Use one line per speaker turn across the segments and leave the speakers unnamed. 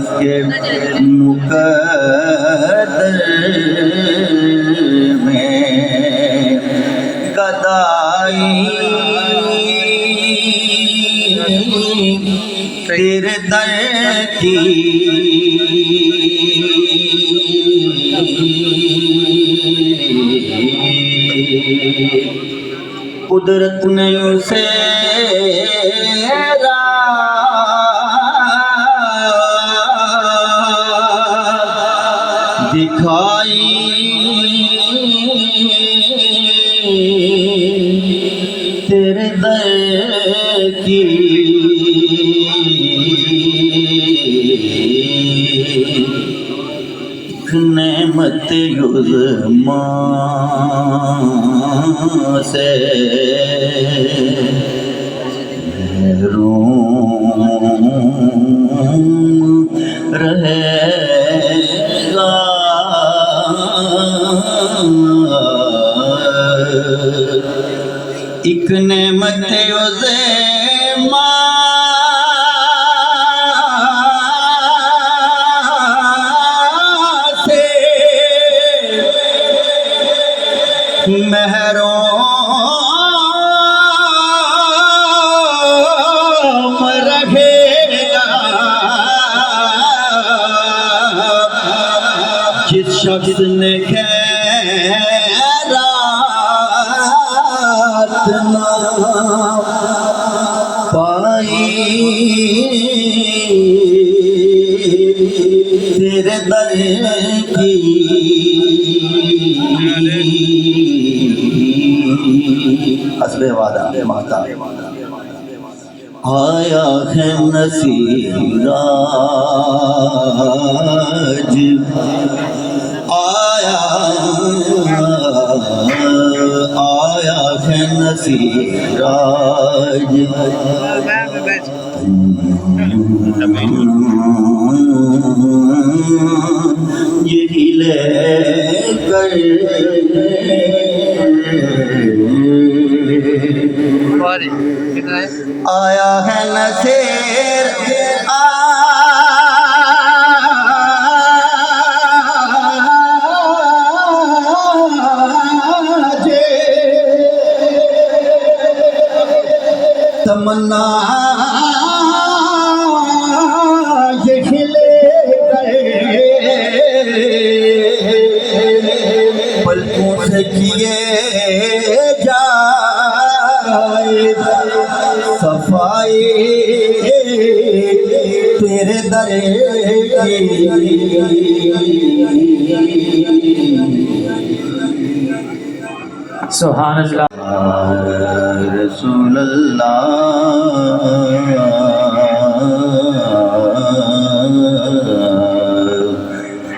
جس کے مقدر میں گدائی تیرے در کی قدرت نے اسے دکھائی تیرے در کی نعمت عظمیٰ سے محروم رہے گا ایک نعمت عظمیٰ محروم رہے گا جس شخص نے خیرات نہ پائی تیرے در کی حسب وعدہ ماتا آیا ہے نصیراج آیا ہے نصیراج یہی لے کر آیا ہے نصیر آج تمنا یہی لے گئے پلکوں سے کیے صفائی تیرے در کی
سبحان اللہ
رسول اللہ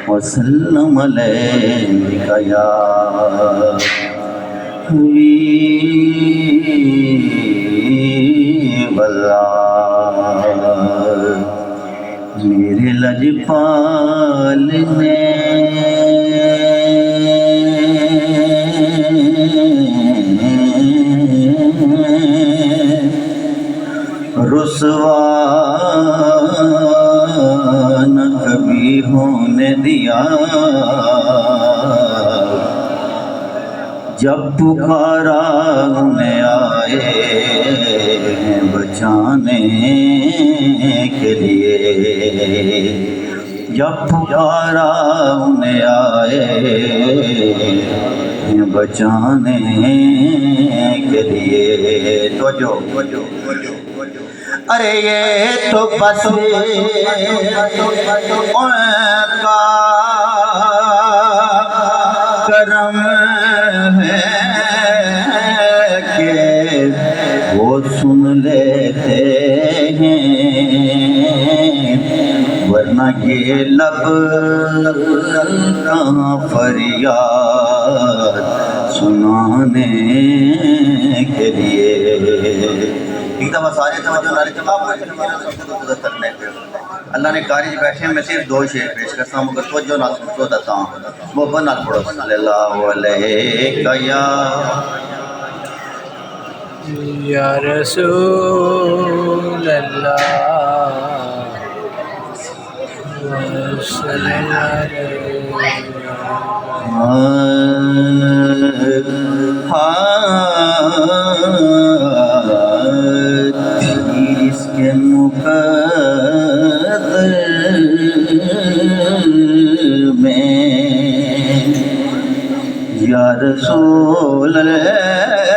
وسلم علیک یا حبیب اللہ میرے لجپال نے رسوا نہ کبھی ہونے دیا جب پکارا انہیں آئے بچانے کے لیے جب پکارا انہیں آئے بچانے کے لیے توجہ ارے یہ تو بس ان کا کرم ہے کہ وہ سن لیتے ہیں ورنہ یہ لب کہاں فریاد سنانے کے لیے ایک دفعہ سارے توجہ نارے جواب کرنے پہ اللہ نے کاری جی بیٹھے ہیں میں صرف دو شعر پیش کرتا ہوں مگر توجہ نہ سمجھو دیتا ہوں وہ بنا پڑھو صلی اللہ علیہ
یا رسول اللہ
اس کے مقدر میں یا رسول اللہ